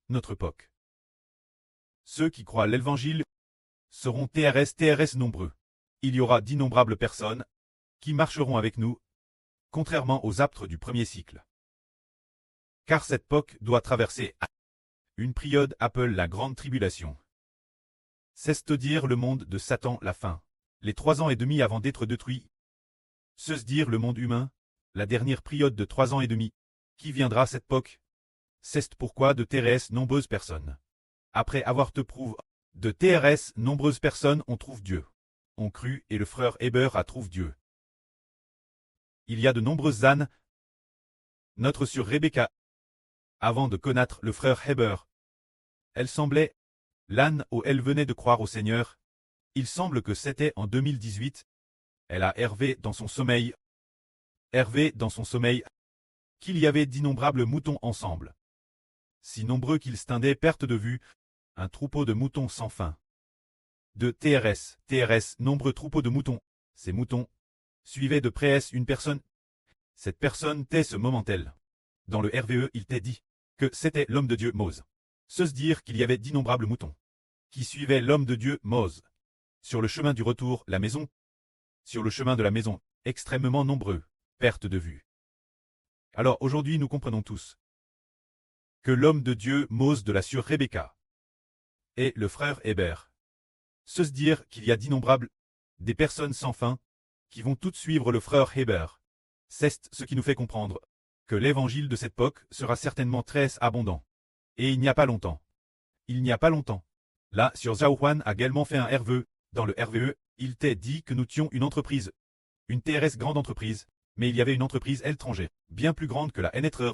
notre époque. Ceux qui croient l'évangile seront TRS nombreux. Il y aura d'innombrables personnes qui marcheront avec nous, contrairement aux apôtres du premier cycle. Car cette époque doit traverser une période appelée la grande tribulation. C'est-à-dire le monde de Satan, la fin. Les 3 ans et demi avant d'être détruit. C'est-à-dire le monde humain, la dernière période de 3 ans et demi, qui viendra cette époque. C'est pourquoi de TRS nombreuses personnes. Après avoir te prouvé, de TRS nombreuses personnes on trouve Dieu. On cru et le frère Heber a trouvé Dieu. Il y a de nombreuses ânes. Notre sur Rebecca. Avant de connaître le frère Heber. Elle semblait l'âne où elle venait de croire au Seigneur. Il semble que c'était en 2018. Elle a Hervé dans son sommeil. Hervé dans son sommeil. Qu'il y avait d'innombrables moutons ensemble. Si nombreux qu'ils s'tendaient perte de vue. Un troupeau de moutons sans fin. De TRS, nombreux troupeaux de moutons. Ces moutons suivaient de près une personne. Cette personne t'est ce moment-elle. Dans le RVE, il t'est dit que c'était l'homme de Dieu Mose. Se dire qu'il y avait d'innombrables moutons qui suivaient l'homme de Dieu Mose. Sur le chemin du retour, la maison. Sur le chemin de la maison, extrêmement nombreux, perte de vue. Alors aujourd'hui nous comprenons tous que l'homme de Dieu Mose de la sur Rebecca et le frère Heber. Se dire qu'il y a d'innombrables, des personnes sans fin, qui vont toutes suivre le frère Heber. C'est ce qui nous fait comprendre que l'évangile de cette époque sera certainement très abondant. Et il n'y a pas longtemps. Il n'y a pas longtemps. Là, sur Zhao Huan a également fait un RVE. Dans le RVE, il t'est dit que nous tions une entreprise. Une TRS grande entreprise, mais il y avait une entreprise étrangère, bien plus grande que la NETRER.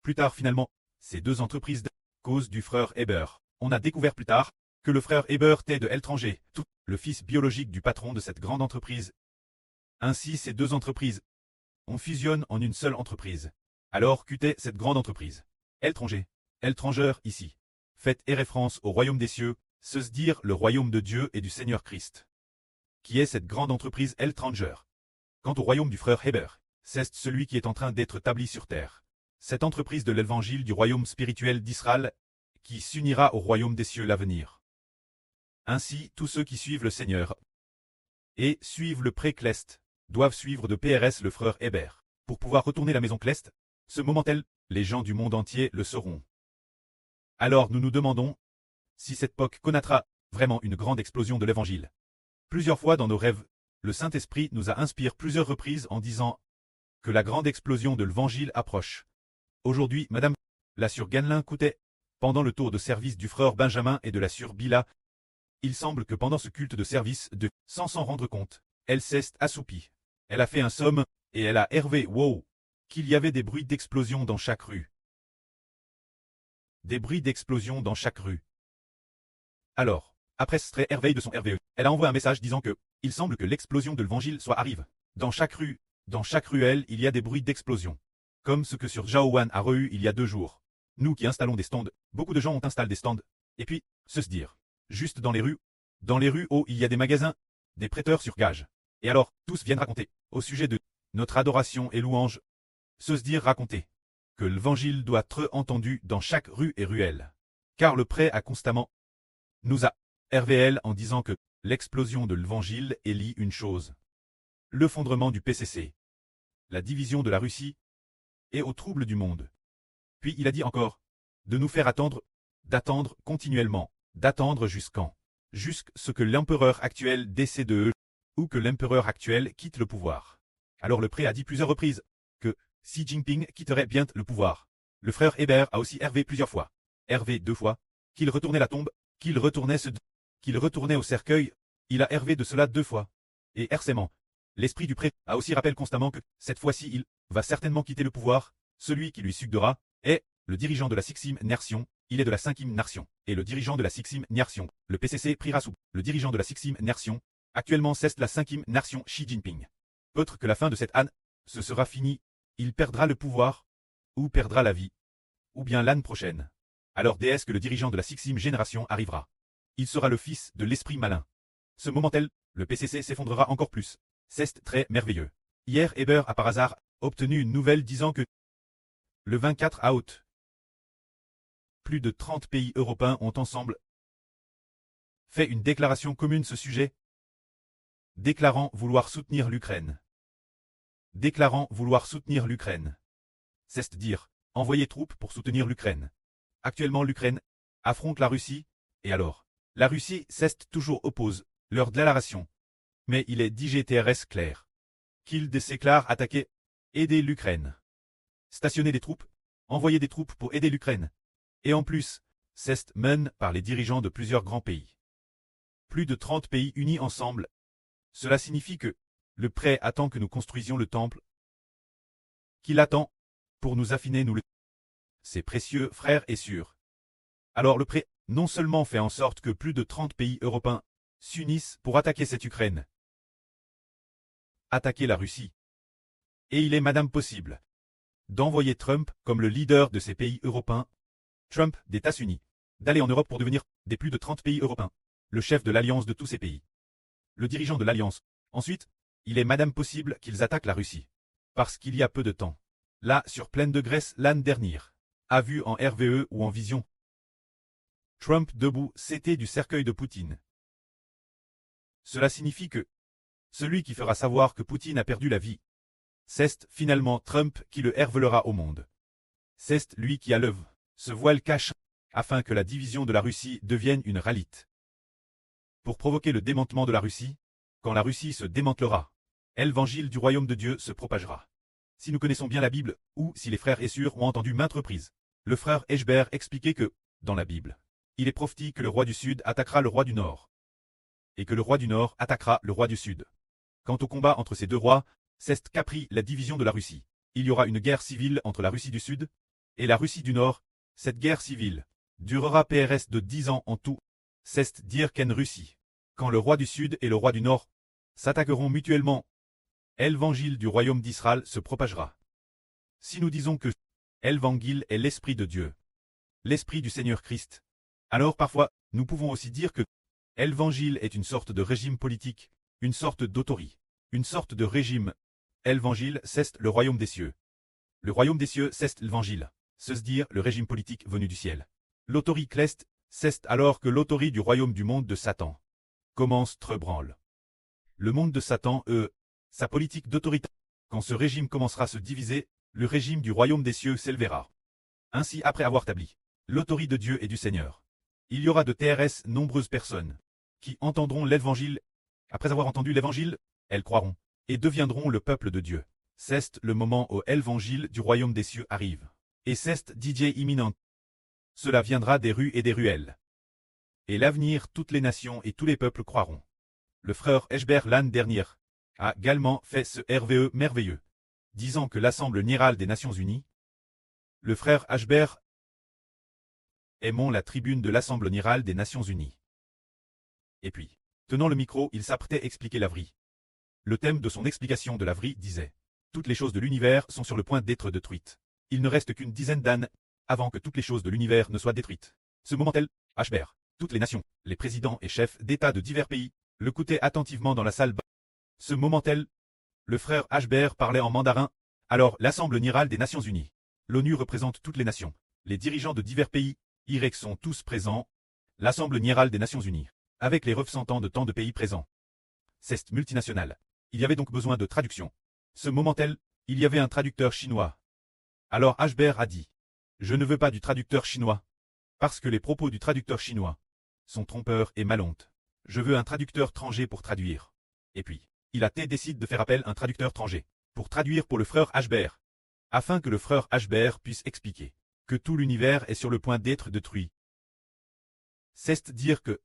Plus tard finalement, ces deux entreprises, cause du frère Heber. On a découvert plus tard que le frère Heber était de l'étranger, tout le fils biologique du patron de cette grande entreprise. Ainsi ces deux entreprises, on fusionne en une seule entreprise. Alors qu'était cette grande entreprise étrangère ici. Faites référence au royaume des cieux, se dire le royaume de Dieu et du Seigneur Christ. Qui est cette grande entreprise étrangère? Quant au royaume du frère Heber, c'est celui qui est en train d'être établi sur terre. Cette entreprise de l'évangile du royaume spirituel d'Israël, qui s'unira au royaume des cieux l'avenir. Ainsi, tous ceux qui suivent le Seigneur et suivent le pré-Clest, doivent suivre de PRS le frère Heber. Pour pouvoir retourner la maison Clest, ce moment-tel, les gens du monde entier le sauront. Alors nous nous demandons si cette époque connaîtra vraiment une grande explosion de l'évangile. Plusieurs fois dans nos rêves, le Saint-Esprit nous a inspiré plusieurs reprises en disant que la grande explosion de l'évangile approche. Aujourd'hui, Madame la sur Ganelin coûtait, pendant le tour de service du frère Benjamin et de la sur Bila, il semble que pendant ce culte de service sans s'en rendre compte, elle s'est assoupie. Elle a fait un somme, et elle a hervé wow, qu'il y avait des bruits d'explosion dans chaque rue. Des bruits d'explosion dans chaque rue. Alors, après ce trait réveil de son RVE, elle a envoyé un message disant que, il semble que l'explosion de l'évangile soit arrive. Dans chaque ruelle, il y a des bruits d'explosion. Comme ce que sur Zhaowan a eu il y a 2 jours. Nous qui installons des stands, beaucoup de gens ont installé des stands. Et puis, se dire, juste dans les rues où il y a des magasins, des prêteurs sur gage. Et alors, tous viennent raconter, au sujet de notre adoration et louange, se dire raconter que l'évangile doit être entendu dans chaque rue et ruelle. Car le prêt a constamment nous a RVL en disant que l'explosion de l'évangile est liée une chose. L'effondrement du PCC. La division de la Russie et aux troubles du monde. Puis il a dit encore de nous faire attendre, d'attendre continuellement, d'attendre jusqu'en. Jusqu'à ce que l'empereur actuel décède ou que l'empereur actuel quitte le pouvoir. Alors le prêt a dit plusieurs reprises que Xi Jinping quitterait bientôt le pouvoir. Le frère Heber a aussi hervé plusieurs fois. Hervé 2 fois. Qu'il retournait la tombe, qu'il retournait au cercueil. Il a hervé de cela 2 fois. Et hercément. L'esprit du prêtre a aussi rappelé constamment que, cette fois-ci il va certainement quitter le pouvoir. Celui qui lui succédera est le dirigeant de la 6e nation. Il est de la 5e nation. Et le dirigeant de la 6e nation, le PCC priera sous. Le dirigeant de la 6e nation, actuellement c'est la 5e nation Xi Jinping. Peut-être que la fin de cette âne, ce sera fini. Il perdra le pouvoir, ou perdra la vie, ou bien l'année prochaine. Alors est-ce que le dirigeant de la 6e génération arrivera? Il sera le fils de l'esprit malin. Ce moment-tel, le PCC s'effondrera encore plus. C'est très merveilleux. Hier Heber a par hasard obtenu une nouvelle disant que le 24 août plus de 30 pays européens ont ensemble fait une déclaration commune ce sujet, déclarant vouloir soutenir l'Ukraine. Déclarant vouloir soutenir l'Ukraine. C'est-à-dire, envoyer troupes pour soutenir l'Ukraine. Actuellement l'Ukraine affronte la Russie, et alors, la Russie toujours oppose leur déclaration. Mais il est DGTRS clair qu'il déclare attaquer, aider l'Ukraine. Stationner des troupes, envoyer des troupes pour aider l'Ukraine. Et en plus, c'est mené par les dirigeants de plusieurs grands pays. Plus de 30 pays unis ensemble. Cela signifie que le prêt attend que nous construisions le temple. Qu'il attend pour nous affiner nous le. C'est précieux, frères et sœurs. Alors le prêt non seulement fait en sorte que plus de 30 pays européens s'unissent pour attaquer cette Ukraine. Attaquer la Russie. Et il est madame possible d'envoyer Trump comme le leader de ces pays européens. Trump des États-Unis. D'aller en Europe pour devenir des plus de 30 pays européens. Le chef de l'alliance de tous ces pays. Le dirigeant de l'alliance. Ensuite, il est madame possible qu'ils attaquent la Russie. Parce qu'il y a peu de temps. Là, sur Plaine de Grèce l'année dernière. A vu en RVE ou en vision. Trump debout, c'était du cercueil de Poutine. Cela signifie que celui qui fera savoir que Poutine a perdu la vie, c'est finalement Trump qui le révélera au monde. C'est lui qui a l'œuvre, ce voile cache, afin que la division de la Russie devienne une réalité. Pour provoquer le démantèlement de la Russie, quand la Russie se démantelera, l'évangile du royaume de Dieu se propagera. Si nous connaissons bien la Bible, ou si les frères et sœurs ont entendu maintes reprises, le frère Eshbert expliquait que, dans la Bible, il est prophétisé que le roi du Sud attaquera le roi du Nord, et que le roi du Nord attaquera le roi du Sud. Quant au combat entre ces deux rois, c'est qu'après la division de la Russie, il y aura une guerre civile entre la Russie du Sud et la Russie du Nord. Cette guerre civile durera PRS de 10 ans en tout, c'est dire qu'en Russie, quand le roi du Sud et le roi du Nord s'attaqueront mutuellement, l'évangile du royaume d'Israël se propagera. Si nous disons que l'évangile est l'Esprit de Dieu, l'Esprit du Seigneur Christ, alors parfois, nous pouvons aussi dire que l'évangile est une sorte de régime politique, une sorte d'autorité, une sorte de régime. L'évangile, c'est le royaume des cieux. Le royaume des cieux, c'est l'évangile, c'est-à-dire le régime politique venu du ciel. L'autorité céleste, c'est alors que l'autorité du royaume du monde de Satan commence très branle. Le monde de Satan, sa politique d'autorité. Quand ce régime commencera à se diviser, le régime du royaume des cieux s'élèvera. Ainsi, après avoir établi l'autorité de Dieu et du Seigneur, il y aura de TRS nombreuses personnes qui entendront l'évangile. Après avoir entendu l'évangile, elles croiront et deviendront le peuple de Dieu. C'est le moment où l'évangile du royaume des cieux arrive. Et c'est DJ imminent. Cela viendra des rues et des ruelles. Et l'avenir, toutes les nations et tous les peuples croiront. Le frère Eshbert l'année dernière a également fait ce RVE merveilleux, disant que l'Assemblée générale des Nations Unies, le frère Eshbert aimons la tribune de l'Assemblée générale des Nations Unies. Et puis, tenant le micro, il s'apprêtait à expliquer la vie. Le thème de son explication de la vie disait « Toutes les choses de l'univers sont sur le point d'être détruites. Il ne reste qu'une dizaine d'années avant que toutes les choses de l'univers ne soient détruites. » Ce moment tel, Eshbert, toutes les nations, les présidents et chefs d'État de divers pays, l'écoutaient attentivement dans la salle. Ce moment tel, le frère Eshbert parlait en mandarin. Alors, l'Assemblée générale des Nations Unies. L'ONU représente toutes les nations. Les dirigeants de divers pays, YREC sont tous présents. L'Assemblée générale des Nations Unies, avec les représentants de tant de pays présents. C'est multinational. Il y avait donc besoin de traduction. Ce moment tel, il y avait un traducteur chinois. Alors Eshbert a dit « Je ne veux pas du traducteur chinois. Parce que les propos du traducteur chinois sont trompeurs et malhonnêtes. Je veux un traducteur étranger pour traduire. » Et puis, il a décidé de faire appel à un traducteur étranger pour traduire pour le frère Eshbert, afin que le frère Eshbert puisse expliquer que tout l'univers est sur le point d'être détruit. C'est dire que,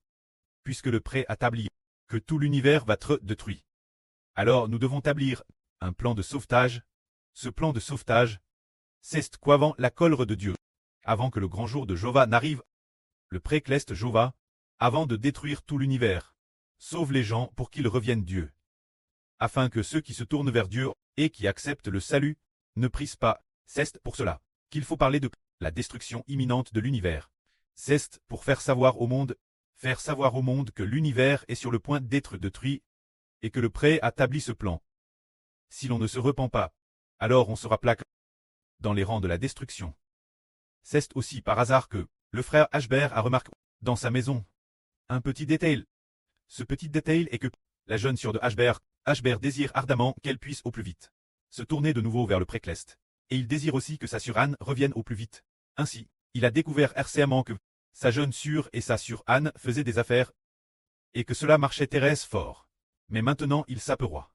puisque le prêt a établi que tout l'univers va être détruit, alors nous devons établir un plan de sauvetage. Ce plan de sauvetage, c'est qu'avant la colère de Dieu, avant que le grand jour de Jéhovah n'arrive, le précleste Jéhovah, avant de détruire tout l'univers, sauve les gens pour qu'ils reviennent Dieu. Afin que ceux qui se tournent vers Dieu et qui acceptent le salut ne prisent pas. C'est pour cela qu'il faut parler de la destruction imminente de l'univers. C'est pour faire savoir au monde que l'univers est sur le point d'être détruit et que le prêt a établi ce plan. Si l'on ne se repent pas, alors on sera plaqué dans les rangs de la destruction. C'est aussi par hasard que Le frère Ashbert a remarqué dans sa maison un petit détail. Ce petit détail est que la jeune sœur de Ashbert désire ardemment qu'elle puisse au plus vite se tourner de nouveau vers le Précleste. Et il désire aussi que sa sœur Anne revienne au plus vite. Ainsi, il a découvert récemment que sa jeune sœur et sa sœur Anne faisaient des affaires et que cela marchait Thérèse fort. Mais maintenant il s'aperçoit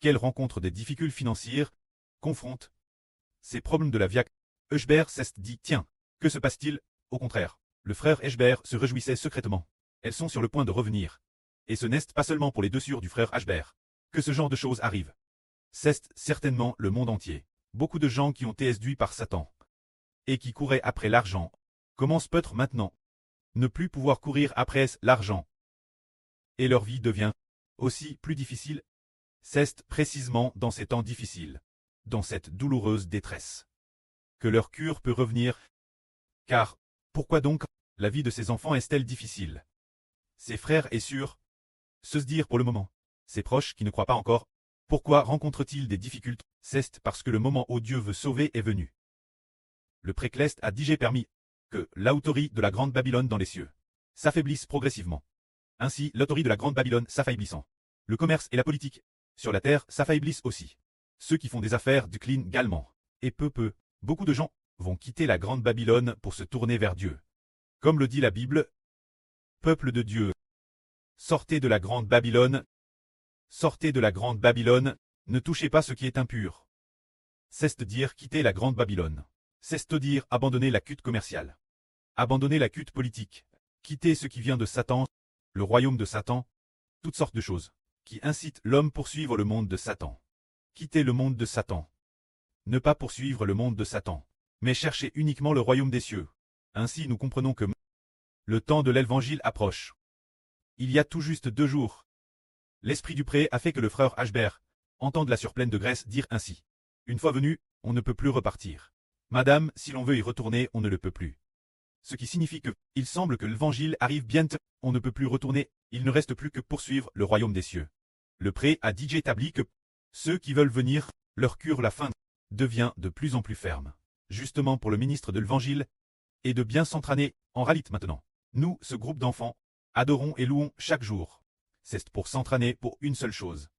qu'elle rencontre des difficultés financières, confronte ces problèmes de la vie. Ashbert s'est dit, tiens, que se passe-t-il? Au contraire, le frère Ashbert se réjouissait secrètement. Elles sont sur le point de revenir. Et ce n'est pas seulement pour les deux sœurs du frère Ashbert que ce genre de choses arrive. C'est certainement le monde entier. Beaucoup de gens qui ont été séduits par Satan et qui couraient après l'argent commencent peut-être maintenant ne plus pouvoir courir après l'argent. Et leur vie devient aussi plus difficile. C'est précisément dans ces temps difficiles, dans cette douloureuse détresse, que leur cure peut revenir. Car, pourquoi donc la vie de ces enfants est-elle difficile? Ses frères et sœurs se dire pour le moment. Ses proches qui ne croient pas encore. Pourquoi rencontrent-ils des difficultés? C'est parce que le moment où Dieu veut sauver est venu. Le Précleste a déjà permis que l'autorité de la grande Babylone dans les cieux s'affaiblisse progressivement. Ainsi, l'autorité de la grande Babylone s'affaiblissant. Le commerce et la politique sur la terre s'affaiblissent aussi. Ceux qui font des affaires déclinent également. Et beaucoup de gens vont quitter la grande Babylone pour se tourner vers Dieu. Comme le dit la Bible, peuple de Dieu, sortez de la grande Babylone. Sortez de la grande Babylone, ne touchez pas ce qui est impur. C'est-à-dire quitter la grande Babylone. C'est-à-dire abandonner la culte commerciale. Abandonner la culte politique. Quitter ce qui vient de Satan, le royaume de Satan, toutes sortes de choses qui incitent l'homme à poursuivre le monde de Satan. Quitter le monde de Satan. Ne pas poursuivre le monde de Satan, mais chercher uniquement le royaume des cieux. Ainsi nous comprenons que le temps de l'évangile approche. Il y a tout juste 2 jours. L'esprit du pré a fait que le frère Ashbert entende la sœur pleine de graisse dire ainsi. Une fois venu, on ne peut plus repartir. Madame, si l'on veut y retourner, on ne le peut plus. Ce qui signifie que, il semble que l'évangile arrive bientôt, on ne peut plus retourner, il ne reste plus que poursuivre le royaume des cieux. Le pré a dit établi que ceux qui veulent venir, leur cure la fin devient de plus en plus ferme. Justement pour le ministre de l'évangile, et de bien s'entraîner, en réalité maintenant. Nous, ce groupe d'enfants, adorons et louons chaque jour. C'est pour s'entraîner pour une seule chose.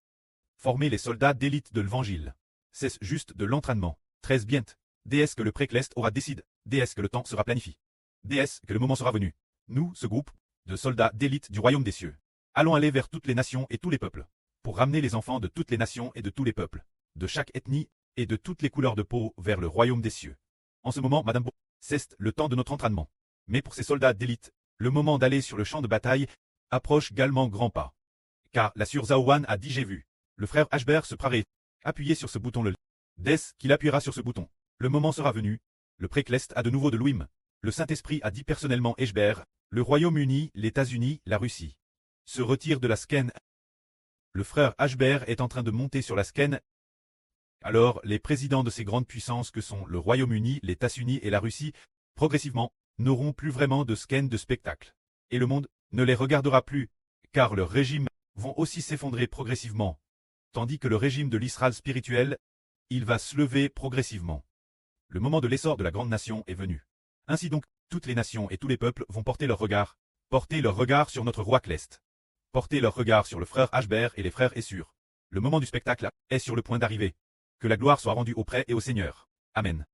Former les soldats d'élite de l'évangile. C'est juste de l'entraînement. 13 bien. Dès que le Précleste aura décidé, dès que le temps sera planifié. Dès que le moment sera venu. Nous, ce groupe de soldats d'élite du royaume des cieux, allons aller vers toutes les nations et tous les peuples, pour ramener les enfants de toutes les nations et de tous les peuples, de chaque ethnie et de toutes les couleurs de peau vers le royaume des cieux. En ce moment, Madame c'est le temps de notre entraînement. Mais pour ces soldats d'élite, le moment d'aller sur le champ de bataille approche également grand pas. Car la sœur Zaowan a dit j'ai vu. Le frère Ashbert se paraît appuyer sur ce bouton dès qu'il appuiera sur ce bouton. Le moment sera venu. Le Précleste a de nouveau de l'ouïm. Le Saint-Esprit a dit personnellement Ashbert, le Royaume-Uni, les États-Unis, la Russie se retire de la Skène. Le frère Ashbert est en train de monter sur la Skène. Alors, les présidents de ces grandes puissances que sont le Royaume-Uni, les États-Unis et la Russie, progressivement, n'auront plus vraiment de Skène de spectacle. Et le monde ne les regardera plus, car leurs régimes vont aussi s'effondrer progressivement. Tandis que le régime de l'Israël spirituel, il va se lever progressivement. Le moment de l'essor de la grande nation est venu. Ainsi donc, toutes les nations et tous les peuples vont porter leur regard sur notre roi Cleste. Porter leur regard sur le frère Ashbert et les frères Essur. Le moment du spectacle est sur le point d'arriver. Que la gloire soit rendue au prêtre et au Seigneur. Amen.